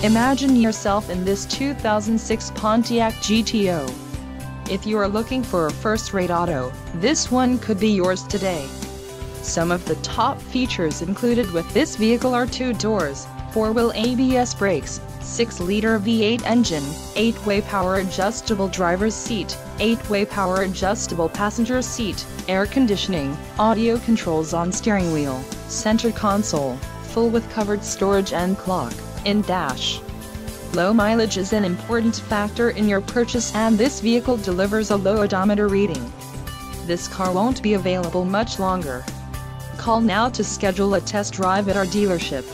Imagine yourself in this 2006 Pontiac GTO. If you are looking for a first-rate auto, this one could be yours today. Some of the top features included with this vehicle are 2 doors, 4-wheel ABS brakes, 6-liter V8 engine, 8-way power adjustable driver's seat, 8-way power adjustable passenger seat, air conditioning, audio controls on steering wheel, center console, full with covered storage and clock, in-dash. Low mileage is an important factor in your purchase, and this vehicle delivers a low odometer reading. This car won't be available much longer. Call now to schedule a test drive at our dealership.